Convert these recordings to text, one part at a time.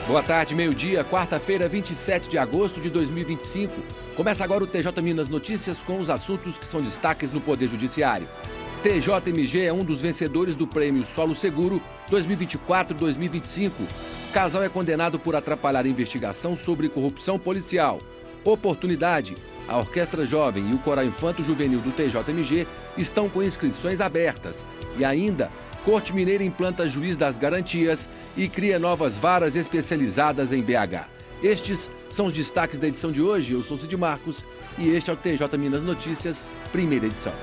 Boa tarde, meio-dia, quarta-feira, 27 de agosto de 2025. Começa agora o TJ Minas Notícias com os assuntos que são destaques no Poder Judiciário. TJMG é um dos vencedores do Prêmio Solo Seguro 2024-2025. Casal é condenado por atrapalhar a investigação sobre corrupção policial. Oportunidade. A Orquestra Jovem e o Coral Infanto Juvenil do TJMG estão com inscrições abertas. E ainda, Corte Mineira implanta juiz das garantias e cria novas varas especializadas em BH. Estes são os destaques da edição de hoje. Eu sou Cid Marcos e este é o TJ Minas Notícias, primeira edição.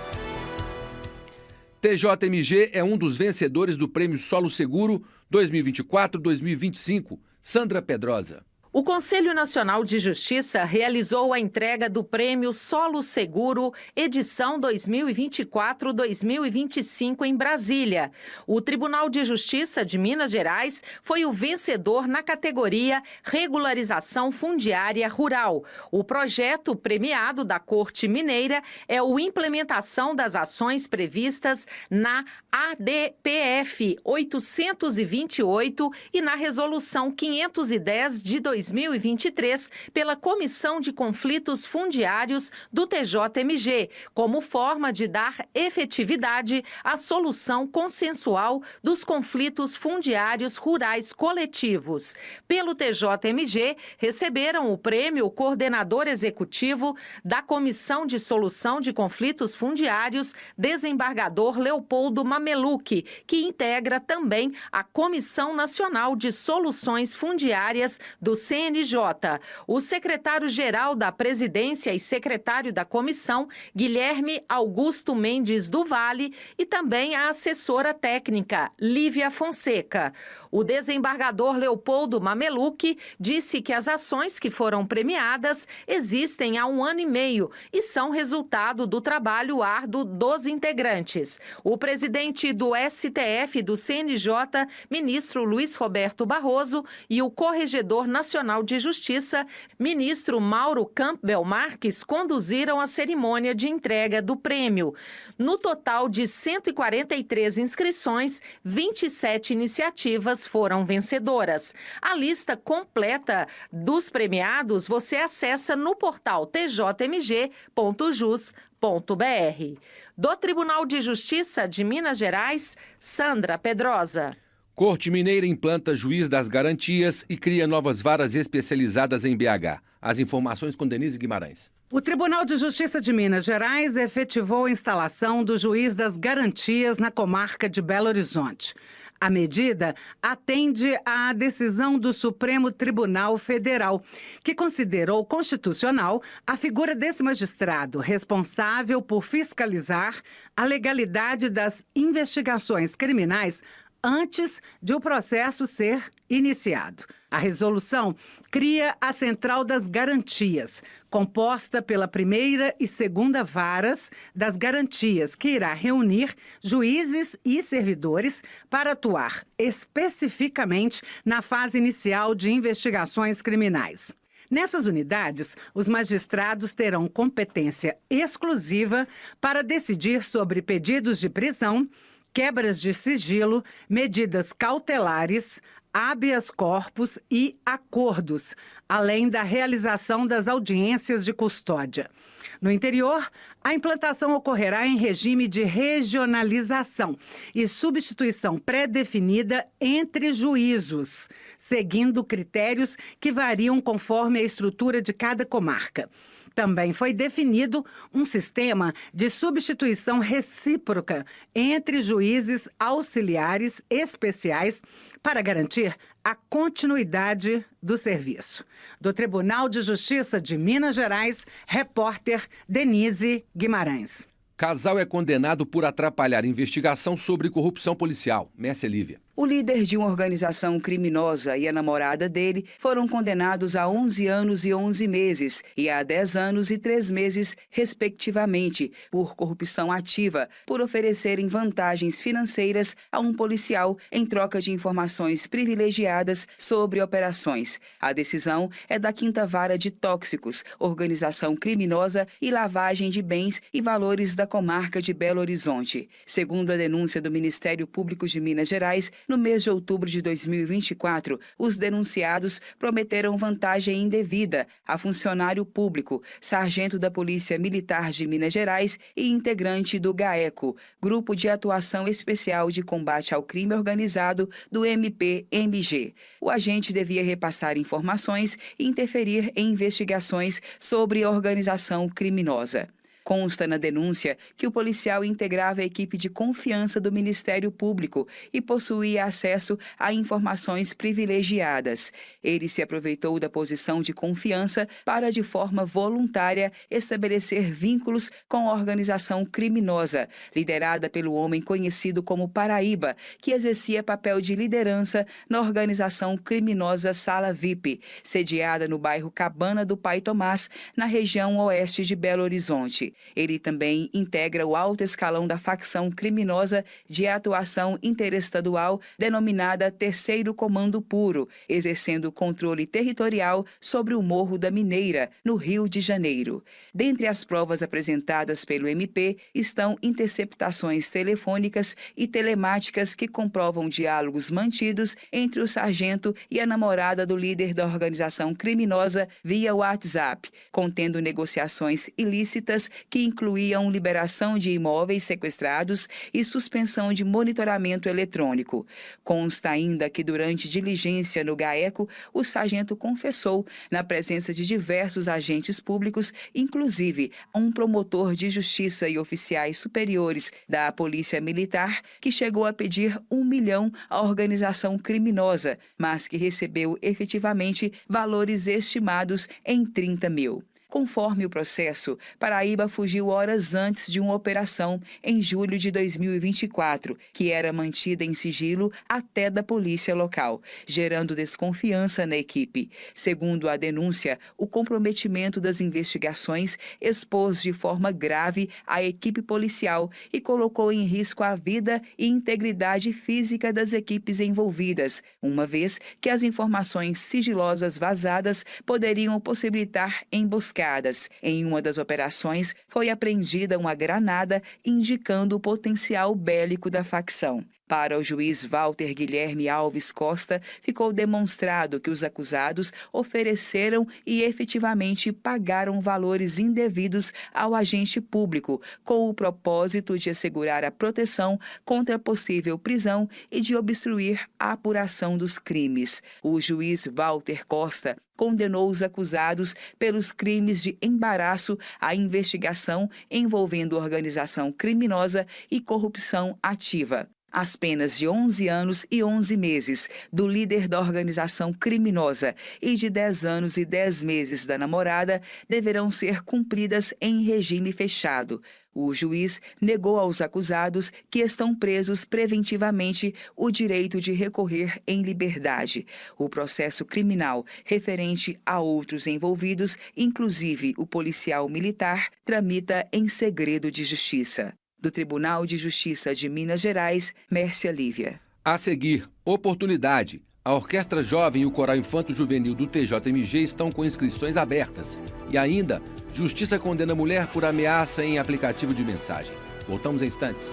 TJMG é um dos vencedores do Prêmio Solo Seguro 2024-2025. Sandra Pedrosa. O Conselho Nacional de Justiça realizou a entrega do Prêmio Solo Seguro, edição 2024-2025 em Brasília. O Tribunal de Justiça de Minas Gerais foi o vencedor na categoria Regularização Fundiária Rural. O projeto premiado da Corte Mineira é a implementação das ações previstas na ADPF 828 e na Resolução 510 de 2023 pela Comissão de Conflitos Fundiários do TJMG, como forma de dar efetividade à solução consensual dos conflitos fundiários rurais coletivos. Pelo TJMG, receberam o prêmio o coordenador executivo da Comissão de Solução de Conflitos Fundiários, desembargador Leopoldo Mameluque, que integra também a Comissão Nacional de Soluções Fundiárias do CNJ, o secretário-geral da Presidência e secretário da Comissão, Guilherme Augusto Mendes do Vale, e também a assessora técnica, Lívia Fonseca. O desembargador Leopoldo Mameluque disse que as ações que foram premiadas existem há 1 ano e meio e são resultado do trabalho árduo dos integrantes. O presidente do STF do CNJ, ministro Luiz Roberto Barroso, e o corregedor nacional de Justiça, ministro Mauro Campbell Marques, conduziram a cerimônia de entrega do prêmio. No total de 143 inscrições, 27 iniciativas foram vencedoras. A lista completa dos premiados você acessa no portal tjmg.jus.br. Do Tribunal de Justiça de Minas Gerais, Sandra Pedrosa. Corte Mineira implanta juiz das garantias e cria novas varas especializadas em BH. As informações com Denise Guimarães. O Tribunal de Justiça de Minas Gerais efetivou a instalação do juiz das garantias na comarca de Belo Horizonte. A medida atende à decisão do Supremo Tribunal Federal, que considerou constitucional a figura desse magistrado responsável por fiscalizar a legalidade das investigações criminais antes de o processo ser iniciado. A resolução cria a Central das Garantias, composta pela primeira e segunda varas das garantias, que irá reunir juízes e servidores para atuar especificamente na fase inicial de investigações criminais. Nessas unidades, os magistrados terão competência exclusiva para decidir sobre pedidos de prisão, quebras de sigilo, medidas cautelares, habeas corpus e acordos, além da realização das audiências de custódia. No interior, a implantação ocorrerá em regime de regionalização e substituição pré-definida entre juízos, seguindo critérios que variam conforme a estrutura de cada comarca. Também foi definido um sistema de substituição recíproca entre juízes auxiliares especiais para garantir a continuidade do serviço. Do Tribunal de Justiça de Minas Gerais, repórter Denise Guimarães. Casal é condenado por atrapalhar investigação sobre corrupção policial. Mércia Lívia. O líder de uma organização criminosa e a namorada dele foram condenados a 11 anos e 11 meses e a 10 anos e 3 meses, respectivamente, por corrupção ativa, por oferecerem vantagens financeiras a um policial em troca de informações privilegiadas sobre operações. A decisão é da 5ª Vara de Tóxicos, organização criminosa e lavagem de bens e valores da comarca de Belo Horizonte. Segundo a denúncia do Ministério Público de Minas Gerais, No mês de outubro de 2024, os denunciados prometeram vantagem indevida a funcionário público, sargento da Polícia Militar de Minas Gerais e integrante do GAECO, Grupo de Atuação Especial de Combate ao Crime Organizado do MP-MG. O agente devia repassar informações e interferir em investigações sobre organização criminosa. Consta na denúncia que o policial integrava a equipe de confiança do Ministério Público e possuía acesso a informações privilegiadas. Ele se aproveitou da posição de confiança para, de forma voluntária, estabelecer vínculos com a organização criminosa, liderada pelo homem conhecido como Paraíba, que exercia papel de liderança na organização criminosa Sala VIP, sediada no bairro Cabana do Pai Tomás, na região oeste de Belo Horizonte. Ele também integra o alto escalão da facção criminosa de atuação interestadual denominada Terceiro Comando Puro, exercendo controle territorial sobre o Morro da Mineira, no Rio de Janeiro. Dentre as provas apresentadas pelo MP estão interceptações telefônicas e telemáticas que comprovam diálogos mantidos entre o sargento e a namorada do líder da organização criminosa via WhatsApp, contendo negociações ilícitas que incluíam liberação de imóveis sequestrados e suspensão de monitoramento eletrônico. Consta ainda que durante diligência no GAECO, o sargento confessou, na presença de diversos agentes públicos, inclusive um promotor de justiça e oficiais superiores da Polícia Militar, que chegou a pedir 1 milhão à organização criminosa, mas que recebeu efetivamente valores estimados em 30 mil. Conforme o processo, Paraíba fugiu horas antes de uma operação em julho de 2024, que era mantida em sigilo até da polícia local, gerando desconfiança na equipe. Segundo a denúncia, o comprometimento das investigações expôs de forma grave a equipe policial e colocou em risco a vida e integridade física das equipes envolvidas, uma vez que as informações sigilosas vazadas poderiam possibilitar emboscadas. Em uma das operações, foi apreendida uma granada indicando o potencial bélico da facção. Para o juiz Walter Guilherme Alves Costa, ficou demonstrado que os acusados ofereceram e efetivamente pagaram valores indevidos ao agente público, com o propósito de assegurar a proteção contra possível prisão e de obstruir a apuração dos crimes. O juiz Walter Costa condenou os acusados pelos crimes de embaraço à investigação envolvendo organização criminosa e corrupção ativa. As penas de 11 anos e 11 meses do líder da organização criminosa e de 10 anos e 10 meses da namorada deverão ser cumpridas em regime fechado. O juiz negou aos acusados que estão presos preventivamente o direito de recorrer em liberdade. O processo criminal referente a outros envolvidos, inclusive o policial militar, tramita em segredo de justiça. Do Tribunal de Justiça de Minas Gerais, Mércia Lívia. A seguir, Oportunidade. A Orquestra Jovem e o Coral Infanto Juvenil do TJMG estão com inscrições abertas. E ainda, Justiça condena mulher por ameaça em aplicativo de mensagem. Voltamos em instantes.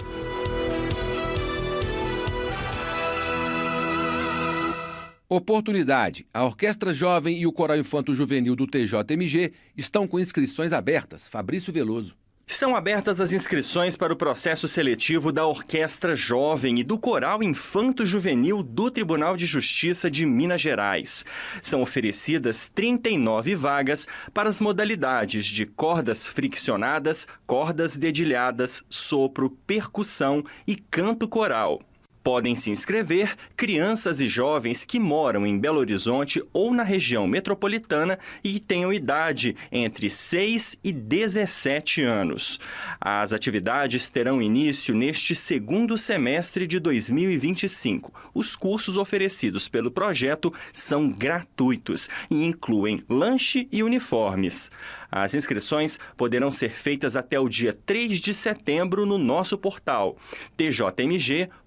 Oportunidade. A Orquestra Jovem e o Coral Infanto Juvenil do TJMG estão com inscrições abertas. Fabrício Veloso. Estão abertas as inscrições para o processo seletivo da Orquestra Jovem e do Coral Infanto Juvenil do Tribunal de Justiça de Minas Gerais. São oferecidas 39 vagas para as modalidades de cordas friccionadas, cordas dedilhadas, sopro, percussão e canto coral. Podem se inscrever crianças e jovens que moram em Belo Horizonte ou na região metropolitana e que tenham idade entre 6 e 17 anos. As atividades terão início neste segundo semestre de 2025. Os cursos oferecidos pelo projeto são gratuitos e incluem lanche e uniformes. As inscrições poderão ser feitas até o dia 3 de setembro no nosso portal tjmg.com.br.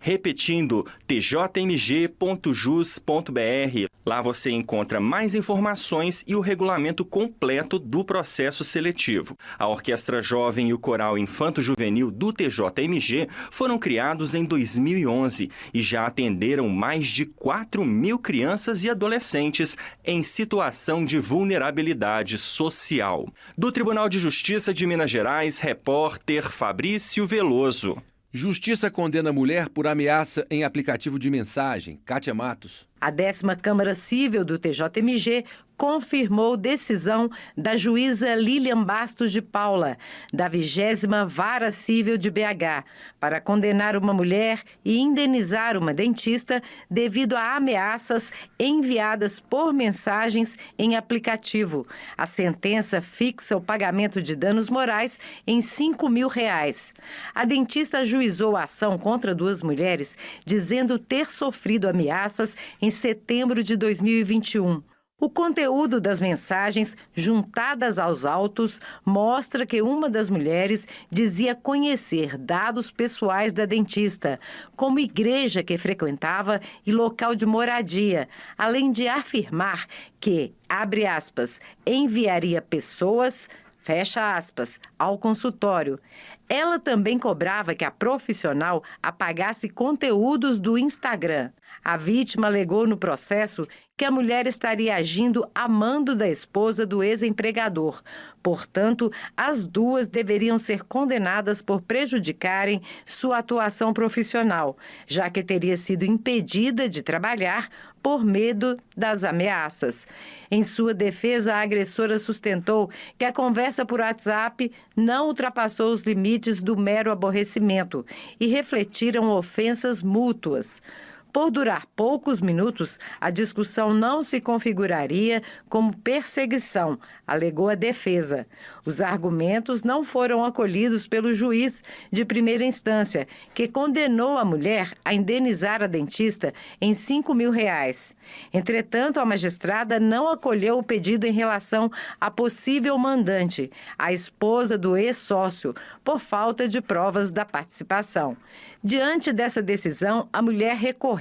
repetindo, tjmg.jus.br. Lá você encontra mais informações e o regulamento completo do processo seletivo. A Orquestra Jovem e o Coral Infanto-Juvenil do TJMG foram criados em 2011 e já atenderam mais de 4.000 crianças e adolescentes em situação de vulnerabilidade social. Do Tribunal de Justiça de Minas Gerais, repórter Fabrício Veloso. Justiça condena mulher por ameaça em aplicativo de mensagem. Kátia Matos. A 10ª Câmara Cível do TJMG confirmou decisão da juíza Lilian Bastos de Paula, da 20ª Vara Cível de BH, para condenar uma mulher e indenizar uma dentista devido a ameaças enviadas por mensagens em aplicativo. A sentença fixa o pagamento de danos morais em R$ 5.000. A dentista ajuizou a ação contra 2 mulheres, dizendo ter sofrido ameaças em setembro de 2021. O conteúdo das mensagens, juntadas aos autos, mostra que uma das mulheres dizia conhecer dados pessoais da dentista, como igreja que frequentava e local de moradia, além de afirmar que, abre aspas, enviaria pessoas, fecha aspas, ao consultório. Ela também cobrava que a profissional apagasse conteúdos do Instagram. A vítima alegou no processo que a mulher estaria agindo a mando da esposa do ex-empregador. Portanto, as duas deveriam ser condenadas por prejudicarem sua atuação profissional, já que teria sido impedida de trabalhar por medo das ameaças. Em sua defesa, a agressora sustentou que a conversa por WhatsApp não ultrapassou os limites do mero aborrecimento e refletiram ofensas mútuas. Por durar poucos minutos, a discussão não se configuraria como perseguição, alegou a defesa. Os argumentos não foram acolhidos pelo juiz de primeira instância, que condenou a mulher a indenizar a dentista em R$ 5.000. Entretanto, a magistrada não acolheu o pedido em relação à possível mandante, a esposa do ex-sócio, por falta de provas da participação. Diante dessa decisão, a mulher recorreu.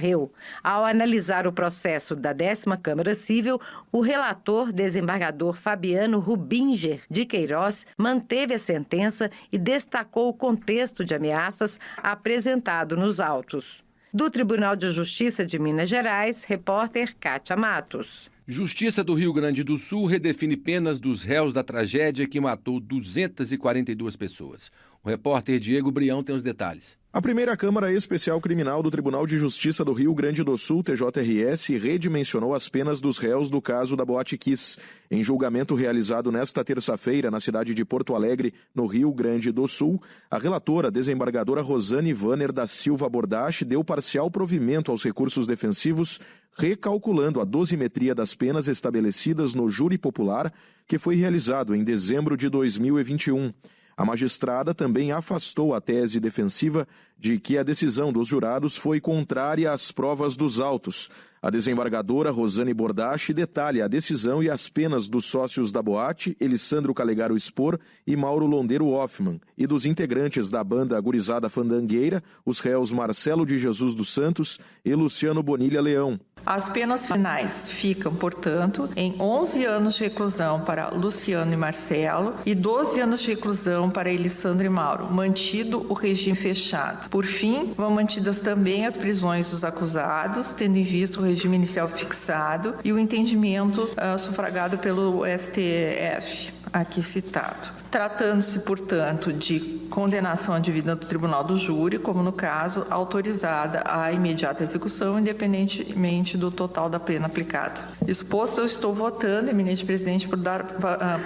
Ao analisar o processo da 10ª Câmara Cível, o relator, desembargador Fabiano Rubinger de Queiroz, manteve a sentença e destacou o contexto de ameaças apresentado nos autos. Do Tribunal de Justiça de Minas Gerais, repórter Kátia Matos. Justiça do Rio Grande do Sul redefine penas dos réus da tragédia que matou 242 pessoas. O repórter Diego Brião tem os detalhes. A primeira Câmara Especial Criminal do Tribunal de Justiça do Rio Grande do Sul, TJRS, redimensionou as penas dos réus do caso da Boate Kiss. Em julgamento realizado nesta terça-feira na cidade de Porto Alegre, no Rio Grande do Sul, a relatora, desembargadora Rosane Vanner da Silva Bordache, deu parcial provimento aos recursos defensivos, recalculando a dosimetria das penas estabelecidas no júri popular, que foi realizado em dezembro de 2021. A magistrada também afastou a tese defensiva de que a decisão dos jurados foi contrária às provas dos autos. A desembargadora Rosane Bordache detalha a decisão e as penas dos sócios da boate, Elisandro Calegaro Spor e Mauro Londeiro Hoffman, e dos integrantes da banda Gurizada Fandangueira, os réus Marcelo de Jesus dos Santos e Luciano Bonilha Leão. As penas finais ficam, portanto, em 11 anos de reclusão para Luciano e Marcelo e 12 anos de reclusão para Elisandro e Mauro, mantido o regime fechado. Por fim, vão mantidas também as prisões dos acusados, tendo em vista o regime inicial fixado e o entendimento sufragado pelo STF, aqui citado. Tratando-se, portanto, de condenação advida do Tribunal do Júri, como no caso, autorizada a imediata execução, independentemente do total da pena aplicada. Exposto, eu estou votando, eminente presidente, por dar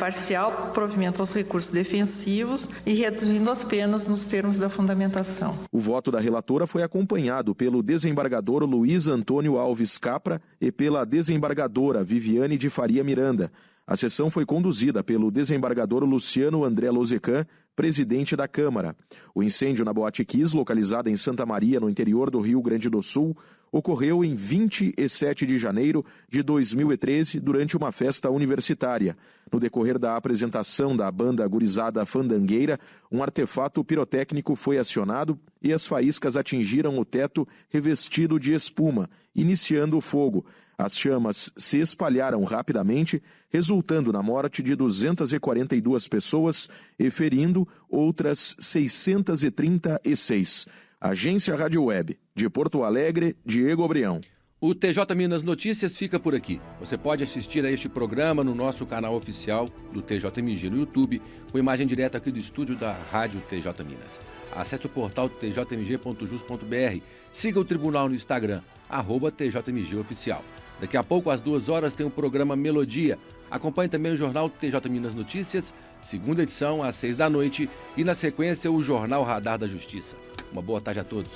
parcial provimento aos recursos defensivos e reduzindo as penas nos termos da fundamentação. O voto da relatora foi acompanhado pelo desembargador Luiz Antônio Alves Capra e pela desembargadora Viviane de Faria Miranda. A sessão foi conduzida pelo desembargador Luciano André Lozecan, presidente da Câmara. O incêndio na Boate Kiss, localizada em Santa Maria, no interior do Rio Grande do Sul, ocorreu em 27 de janeiro de 2013, durante uma festa universitária. No decorrer da apresentação da banda gurizada Fandangueira, um artefato pirotécnico foi acionado e as faíscas atingiram o teto revestido de espuma, iniciando o fogo. As chamas se espalharam rapidamente, resultando na morte de 242 pessoas e ferindo outras 636. Agência Rádio Web, de Porto Alegre, Diego Obrião. O TJ Minas Notícias fica por aqui. Você pode assistir a este programa no nosso canal oficial do TJMG no YouTube, com imagem direta aqui do estúdio da Rádio TJ Minas. Acesse o portal tjmg.jus.br, siga o Tribunal no Instagram, @TJMG Oficial. Daqui a pouco, às 2 horas, tem o programa Melodia. Acompanhe também o jornal TJ Minas Notícias, segunda edição, às 6 da noite, e na sequência o Jornal Radar da Justiça. Uma boa tarde a todos.